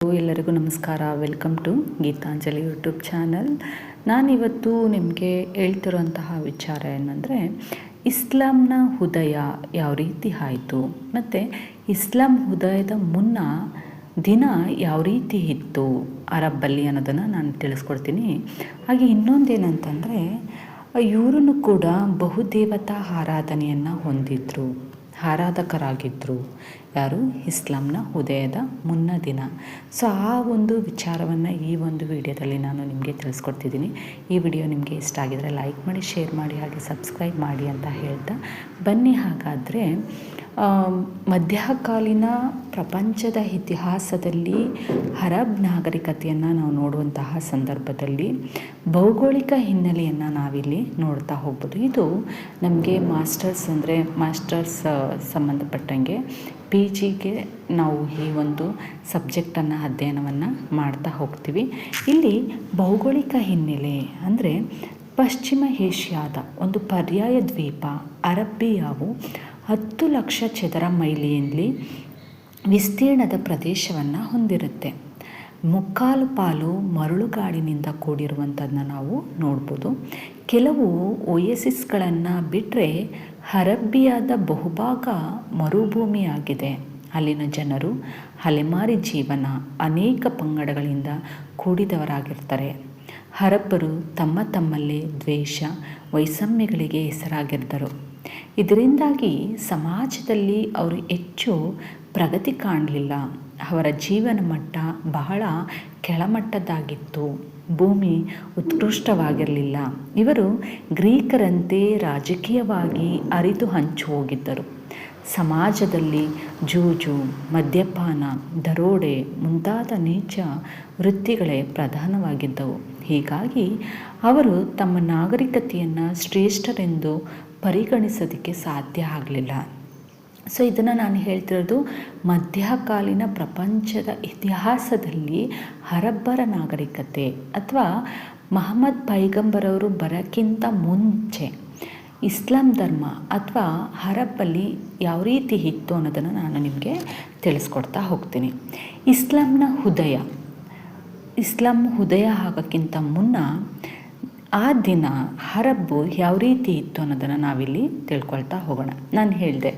ಎಲ್ಲರಿಗೂ ನಮಸ್ಕಾರ. Welcome to Geetanjali YouTube channel. ನಾನಿವತ್ತು ನಿಮಗೆ ಹೇಳ್ತಿರುವಂತಹ ವಿಚಾರ ಏನಂದರೆ, ಇಸ್ಲಾಂನ ಉದಯ ಯಾವ ರೀತಿ ಆಯಿತು ಮತ್ತು ಇಸ್ಲಾಂ ಉದಯದ ಮುನ್ನ ದಿನ ಯಾವ ರೀತಿ ಇತ್ತು ಅರಬ್ಬಲ್ಲಿ ಅನ್ನೋದನ್ನು ನಾನು ತಿಳಿಸ್ಕೊಡ್ತೀನಿ. ಹಾಗೆ ಇನ್ನೊಂದೇನಂತಂದರೆ, ಇವರನ್ನು ಕೂಡ ಬಹುದೇವತಾ ಆರಾಧನೆಯನ್ನು ಹೊಂದಿದ್ರು, ಆರಾಧಕರಾಗಿದ್ದರು. ಯಾರು? ಇಸ್ಲಾಂನ ಉದಯದ ಮುನ್ನ ದಿನ. ಸೊ ಆ ಒಂದು ವಿಚಾರವನ್ನು ಈ ಒಂದು ವಿಡಿಯೋದಲ್ಲಿ ನಾನು ನಿಮಗೆ ತಿಳಿಸ್ಕೊಡ್ತಿದ್ದೀನಿ. ಈ ವಿಡಿಯೋ ನಿಮಗೆ ಇಷ್ಟ ಆಗಿದರೆ ಲೈಕ್ ಮಾಡಿ, ಶೇರ್ ಮಾಡಿ, ಹಾಗೆ ಸಬ್ಸ್ಕ್ರೈಬ್ ಮಾಡಿ ಅಂತ ಹೇಳ್ತಾ ಬನ್ನಿ. ಹಾಗಾದರೆ ಮಧ್ಯಕಾಲೀನ ಪ್ರಪಂಚದ ಇತಿಹಾಸದಲ್ಲಿ ಅರಬ್ ನಾಗರಿಕತೆಯನ್ನು ನಾವು ನೋಡುವಂತಹ ಸಂದರ್ಭದಲ್ಲಿ ಭೌಗೋಳಿಕ ಹಿನ್ನೆಲೆಯನ್ನು ನಾವಿಲ್ಲಿ ನೋಡ್ತಾ ಹೋಗ್ಬೋದು. ಇದು ನಮಗೆ ಮಾಸ್ಟರ್ಸ್ ಸಂಬಂಧಪಟ್ಟಂಗೆ PGಗೆ ನಾವು ಈ ಒಂದು ಸಬ್ಜೆಕ್ಟನ್ನು ಅಧ್ಯಯನವನ್ನು ಮಾಡ್ತಾ ಹೋಗ್ತೀವಿ. ಇಲ್ಲಿ ಭೌಗೋಳಿಕ ಹಿನ್ನೆಲೆ ಅಂದರೆ ಪಶ್ಚಿಮ ಏಷ್ಯಾದ ಒಂದು ಪರ್ಯಾಯ ದ್ವೀಪ ಅರಬ್ಬಿಯಾವು 10 ಲಕ್ಷ ಚದರ ಮೈಲಿಯಲ್ಲಿ ವಿಸ್ತೀರ್ಣದ ಪ್ರದೇಶವನ್ನು ಹೊಂದಿರುತ್ತೆ. ಮುಕ್ಕಾಲು ಪಾಲು ಮರಳುಗಾಡಿನಿಂದ ಕೂಡಿರುವಂಥದ್ದನ್ನ ನಾವು ನೋಡ್ಬೋದು. ಕೆಲವು ಒಯಸಿಸ್ಗಳನ್ನು ಬಿಟ್ಟರೆ ಅರಬ್ಬಿಯಾದ ಬಹುಭಾಗ ಮರುಭೂಮಿಯಾಗಿದೆ. ಅಲ್ಲಿನ ಜನರು ಅಲೆಮಾರಿ ಜೀವನ, ಅನೇಕ ಪಂಗಡಗಳಿಂದ ಕೂಡಿದವರಾಗಿರ್ತಾರೆ. ಅರಬ್ಬರು ತಮ್ಮಲ್ಲೇ ದ್ವೇಷ, ವೈಷಮ್ಯಗಳಿಗೆ ಹೆಸರಾಗಿದ್ದರು. ಇದರಿಂದಾಗಿ ಸಮಾಜದಲ್ಲಿ ಅವರು ಹೆಚ್ಚು ಪ್ರಗತಿ ಕಾಣಲಿಲ್ಲ. ಅವರ ಜೀವನ ಮಟ್ಟ ಬಹಳ ಕೆಳಮಟ್ಟದ್ದಾಗಿತ್ತು. ಭೂಮಿ ಉತ್ಕೃಷ್ಟವಾಗಿರಲಿಲ್ಲ. ಇವರು ಗ್ರೀಕರಂತೆ ರಾಜಕೀಯವಾಗಿ ಅರಿತು ಹಂಚು ಹೋಗಿದ್ದರು. ಸಮಾಜದಲ್ಲಿ ಜೂಜು, ಮದ್ಯಪಾನ, ದರೋಡೆ ಮುಂತಾದ ನೀಚ ವೃತ್ತಿಗಳೇ ಪ್ರಧಾನವಾಗಿದ್ದವು. ಹೀಗಾಗಿ ಅವರು ತಮ್ಮ ನಾಗರಿಕತೆಯನ್ನು ಶ್ರೇಷ್ಠರೆಂದು ಪರಿಗಣಿಸೋದಕ್ಕೆ ಸಾಧ್ಯ ಆಗಲಿಲ್ಲ. ಸೊ ಇದನ್ನು ನಾನು ಹೇಳ್ತಿರೋದು ಮಧ್ಯಕಾಲೀನ ಪ್ರಪಂಚದ ಇತಿಹಾಸದಲ್ಲಿ ಅರಬ್ಬರ ನಾಗರಿಕತೆ ಅಥವಾ ಮಹಮ್ಮದ್ ಪೈಗಂಬರವರು ಬರೋಕ್ಕಿಂತ ಮುಂಚೆ ಇಸ್ಲಾಂ ಧರ್ಮ ಅಥವಾ ಅರಬ್ಬಲ್ಲಿ ಯಾವ ರೀತಿ ಇತ್ತು ಅನ್ನೋದನ್ನು ನಾನು ನಿಮಗೆ ತಿಳಿಸ್ಕೊಡ್ತಾ ಹೋಗ್ತೀನಿ. ಇಸ್ಲಾಂ ಉದಯ ಆಗೋಕ್ಕಿಂತ ಮುನ್ನ ಆ ದಿನ ಅರಬ್ಬು ಯಾವ ರೀತಿ ಇತ್ತು ಅನ್ನೋದನ್ನು ನಾವಿಲ್ಲಿ ತಿಳ್ಕೊಳ್ತಾ ಹೋಗೋಣ. ನಾನು ಹೇಳಿದೆ,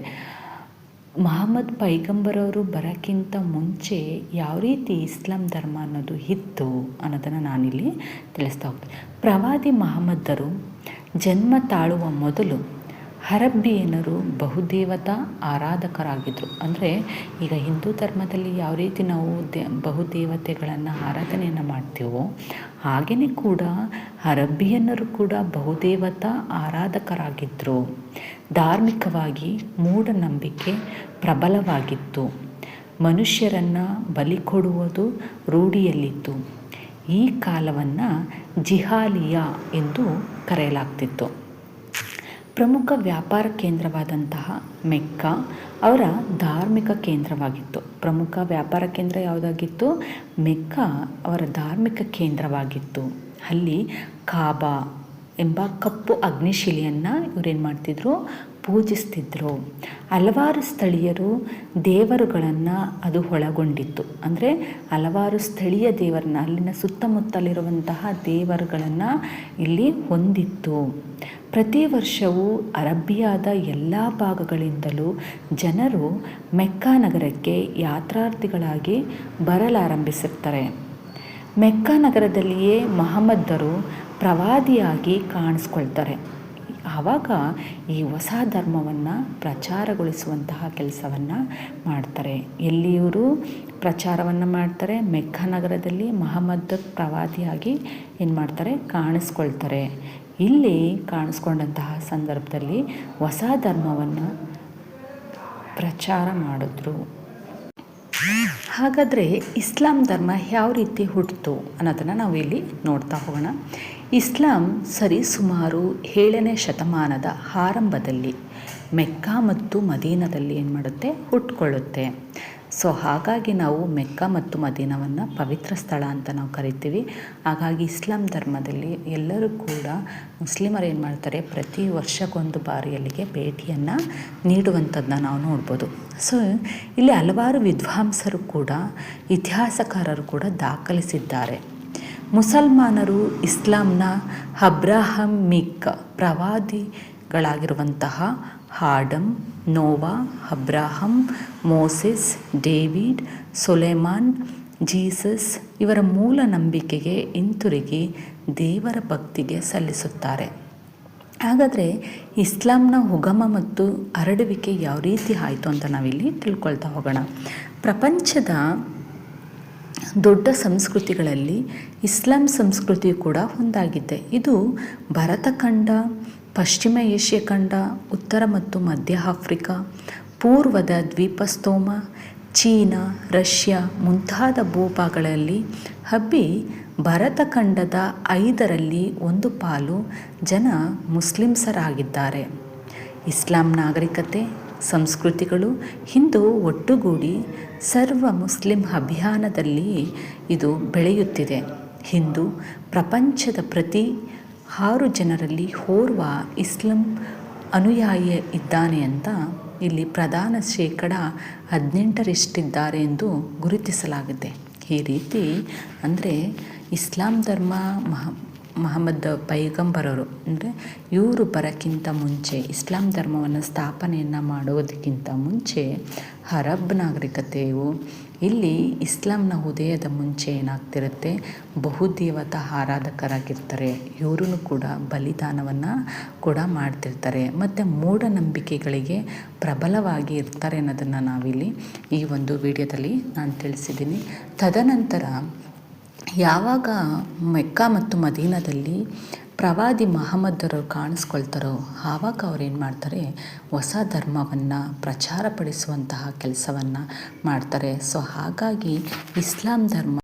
ಮಹಮ್ಮದ್ ಪೈಗಂಬರವರು ಬರೋಕ್ಕಿಂತ ಮುಂಚೆ ಯಾವ ರೀತಿ ಇಸ್ಲಾಂ ಧರ್ಮ ಅನ್ನೋದು ಇತ್ತು ಅನ್ನೋದನ್ನು ನಾನಿಲ್ಲಿ ತಿಳಿಸ್ತಾ ಹೋಗ್ತೀನಿ. ಪ್ರವಾದಿ ಮಹಮ್ಮದರು ಜನ್ಮ ತಾಳುವ ಮೊದಲು ಅರಬ್ಬಿಯನ್ನರು ಬಹುದೇವತಾ ಆರಾಧಕರಾಗಿದ್ದರು. ಅಂದರೆ ಈಗ ಹಿಂದೂ ಧರ್ಮದಲ್ಲಿ ಯಾವ ರೀತಿ ನಾವು ಬಹುದೇವತೆಗಳನ್ನು ಆರಾಧನೆಯನ್ನು ಮಾಡ್ತೀವೋ ಹಾಗೆಯೇ ಕೂಡ ಅರಬ್ಬಿಯನ್ನರು ಕೂಡ ಬಹುದೇವತಾ ಆರಾಧಕರಾಗಿದ್ದರು. ಧಾರ್ಮಿಕವಾಗಿ ಮೂಢನಂಬಿಕೆ ಪ್ರಬಲವಾಗಿತ್ತು. ಮನುಷ್ಯರನ್ನು ಬಲಿ ಕೊಡುವುದು ರೂಢಿಯಲ್ಲಿತ್ತು. ಈ ಕಾಲವನ್ನು ಜಿಹಾಲಿಯಾ ಎಂದು ಕರೆಯಲಾಗ್ತಿತ್ತು. ಪ್ರಮುಖ ವ್ಯಾಪಾರ ಕೇಂದ್ರವಾದಂತಹ ಮೆಕ್ಕಾ ಅವರ ಧಾರ್ಮಿಕ ಕೇಂದ್ರವಾಗಿತ್ತು. ಪ್ರಮುಖ ವ್ಯಾಪಾರ ಕೇಂದ್ರ ಯಾವುದಾಗಿತ್ತು? ಮೆಕ್ಕಾ ಅವರ ಧಾರ್ಮಿಕ ಕೇಂದ್ರವಾಗಿತ್ತು. ಅಲ್ಲಿ ಕಾಬಾ ಎಂಬ ಕಪ್ಪು ಅಗ್ನಿಶಿಲೆಯನ್ನು ಇವರೇನು ಮಾಡ್ತಿದ್ರು? ಪೂಜಿಸ್ತಿದ್ರು. ಹಲವಾರು ಸ್ಥಳೀಯರು ದೇವರುಗಳನ್ನು ಅದು ಒಳಗೊಂಡಿತ್ತು. ಅಂದರೆ ಹಲವಾರು ಸ್ಥಳೀಯ ದೇವರನ್ನ, ಅಲ್ಲಿನ ಸುತ್ತಮುತ್ತಲಿರುವಂತಹ ದೇವರುಗಳನ್ನು ಇಲ್ಲಿ ಹೊಂದಿತ್ತು. ಪ್ರತಿ ವರ್ಷವೂ ಅರಬ್ಬಿಯಾದ ಎಲ್ಲ ಭಾಗಗಳಿಂದಲೂ ಜನರು ಮೆಕ್ಕಾ ನಗರಕ್ಕೆ ಯಾತ್ರಾರ್ಥಿಗಳಾಗಿ ಬರಲಾರಂಭಿಸಿರ್ತಾರೆ. ಮೆಕ್ಕಾ ನಗರದಲ್ಲಿಯೇ ಮಹಮ್ಮದರು ಪ್ರವಾದಿಯಾಗಿ ಕಾಣಿಸ್ಕೊಳ್ತಾರೆ. ಆವಾಗ ಈ ಹೊಸ ಧರ್ಮವನ್ನು ಪ್ರಚಾರಗೊಳಿಸುವಂತಹ ಕೆಲಸವನ್ನು ಮಾಡ್ತಾರೆ. ಎಲ್ಲಿಯವರು ಪ್ರಚಾರವನ್ನು ಮಾಡ್ತಾರೆ? ಮೆಕ್ಕಾ ನಗರದಲ್ಲಿ ಮಹಮ್ಮದ್ ಪ್ರವಾದಿಯಾಗಿ ಏನು ಮಾಡ್ತಾರೆ? ಕಾಣಿಸ್ಕೊಳ್ತಾರೆ. ಇಲ್ಲಿ ಕಾಣಿಸ್ಕೊಂಡಂತಹ ಸಂದರ್ಭದಲ್ಲಿ ಹೊಸ ಧರ್ಮವನ್ನು ಪ್ರಚಾರ ಮಾಡಿದ್ರು. ಹಾಗಾದರೆ ಇಸ್ಲಾಂ ಧರ್ಮ ಯಾವ ರೀತಿ ಹುಟ್ಟಿತು ಅನ್ನೋದನ್ನು ನಾವು ಇಲ್ಲಿ ನೋಡ್ತಾ ಹೋಗೋಣ. ಇಸ್ಲಾಂ ಸರಿಸುಮಾರು 7ನೇ ಶತಮಾನದ ಆರಂಭದಲ್ಲಿ ಮೆಕ್ಕಾ ಮತ್ತು ಮದೀನಾದಲ್ಲಿ ಏನು ಮಾಡುತ್ತೆ? ಹುಟ್ಕೊಳ್ಳುತ್ತೆ. ಸೊ ಹಾಗಾಗಿ ನಾವು ಮೆಕ್ಕ ಮತ್ತು ಮದೀನವನ್ನು ಪವಿತ್ರ ಸ್ಥಳ ಅಂತ ನಾವು ಕರಿತೀವಿ. ಹಾಗಾಗಿ ಇಸ್ಲಾಂ ಧರ್ಮದಲ್ಲಿ ಎಲ್ಲರೂ ಕೂಡ ಮುಸ್ಲಿಮರು ಏನು ಮಾಡ್ತಾರೆ, ಪ್ರತಿ ವರ್ಷಕ್ಕೊಂದು ಬಾರಿ ಅಲ್ಲಿಗೆ ಭೇಟಿಯನ್ನು ನೀಡುವಂಥದ್ದನ್ನ ನಾವು ನೋಡ್ಬೋದು. ಸೊ ಇಲ್ಲಿ ಹಲವಾರು ವಿದ್ವಾಂಸರು ಕೂಡ ಇತಿಹಾಸಕಾರರು ಕೂಡ ದಾಖಲಿಸಿದ್ದಾರೆ. ಮುಸಲ್ಮಾನರು ಇಸ್ಲಾಂನ ಅಬ್ರಾಹಮಿಕ್ ಪ್ರವಾದಿಗಳಾಗಿರುವಂತಹ ಆಡಮ್, ನೋವಾ, Abraham, Moses, David, Solomon, Jesus ಇವರ ಮೂಲ ನಂಬಿಕೆಗೆ ಹಿಂತಿರುಗಿ ದೇವರ ಭಕ್ತಿಗೆ ಸಲ್ಲಿಸುತ್ತಾರೆ. ಹಾಗಾದರೆ ಇಸ್ಲಾಂನ ಉಗಮ ಮತ್ತು ಹರಡುವಿಕೆ ಯಾವ ರೀತಿ ಆಯಿತು ಅಂತ ನಾವಿಲ್ಲಿ ತಿಳ್ಕೊಳ್ತಾ ಹೋಗೋಣ. ಪ್ರಪಂಚದ ದೊಡ್ಡ ಸಂಸ್ಕೃತಿಗಳಲ್ಲಿ ಇಸ್ಲಾಂ ಸಂಸ್ಕೃತಿ ಕೂಡ ಒಂದಾಗಿದೆ. ಇದು ಭರತಖಂಡ, ಪಶ್ಚಿಮ ಏಷ್ಯಾ ಖಂಡ, ಉತ್ತರ ಮತ್ತು ಮಧ್ಯ ಆಫ್ರಿಕಾ, ಪೂರ್ವದ ದ್ವೀಪಸ್ತೋಮ, ಚೀನಾ, ರಷ್ಯಾ ಮುಂತಾದ ಭೂಭಾಗಗಳಲ್ಲಿ ಹಬ್ಬಿ ಭರತಖಂಡದ 5ರಲ್ಲಿ 1 ಪಾಲು ಜನ ಮುಸ್ಲಿಮ್ಸರಾಗಿದ್ದಾರೆ. ಇಸ್ಲಾಂ ನಾಗರಿಕತೆ ಸಂಸ್ಕೃತಿಗಳು ಇಂದು ಒಟ್ಟುಗೂಡಿ ಸರ್ವ ಮುಸ್ಲಿಂ ಅಭಿಯಾನದಲ್ಲಿ ಇದು ಬೆಳೆಯುತ್ತಿದೆ. ಇಂದು ಪ್ರಪಂಚದ ಪ್ರತಿ 6 ಜನರಲ್ಲಿ ಓರ್ವ ಇಸ್ಲಾಂ ಅನುಯಾಯಿ ಇದ್ದಾನೆ ಅಂತ ಇಲ್ಲಿ ಪ್ರಧಾನ ಶೇಕಡ 18ರಷ್ಟಿದ್ದಾರೆ ಎಂದು ಗುರುತಿಸಲಾಗಿದೆ. ಈ ರೀತಿ ಅಂದರೆ ಇಸ್ಲಾಂ ಧರ್ಮ ಮಹಮ್ಮದ್ ಪೈಗಂಬರರು ಅಂದರೆ ಇವರು ಬರೋಕ್ಕಿಂತ ಮುಂಚೆ ಇಸ್ಲಾಂ ಧರ್ಮವನ್ನು ಸ್ಥಾಪನೆಯನ್ನು ಮಾಡೋದಕ್ಕಿಂತ ಮುಂಚೆ ಅರಬ್ ನಾಗರಿಕತೆಯು ಇಲ್ಲಿ ಇಸ್ಲಾಂನ ಉದಯದ ಮುಂಚೆ ಏನಾಗ್ತಿರುತ್ತೆ, ಬಹುದೇವತಾ ಆರಾಧಕರಾಗಿರ್ತಾರೆ. ಇವರು ಕೂಡ ಬಲಿದಾನವನ್ನು ಕೂಡ ಮಾಡ್ತಿರ್ತಾರೆ ಮತ್ತು ಮೂಢನಂಬಿಕೆಗಳಿಗೆ ಪ್ರಬಲವಾಗಿ ಇರ್ತಾರೆ ಅನ್ನೋದನ್ನು ನಾವಿಲ್ಲಿ ಈ ಒಂದು ವಿಡಿಯೋದಲ್ಲಿ ನಾನು ತಿಳಿಸಿದ್ದೀನಿ. ತದನಂತರ ಯಾವಾಗ ಮೆಕ್ಕಾ ಮತ್ತು ಮದೀನದಲ್ಲಿ ಪ್ರವಾದಿ ಮಹಮ್ಮದರು ಕಾಣಿಸ್ಕೊಳ್ತಾರೋ ಆವಾಗ ಅವ್ರೇನು ಮಾಡ್ತಾರೆ, ಹೊಸ ಧರ್ಮವನ್ನು ಪ್ರಚಾರಪಡಿಸುವಂತಹ ಕೆಲಸವನ್ನು ಮಾಡ್ತಾರೆ. ಸೊ ಹಾಗಾಗಿ ಇಸ್ಲಾಂ ಧರ್ಮ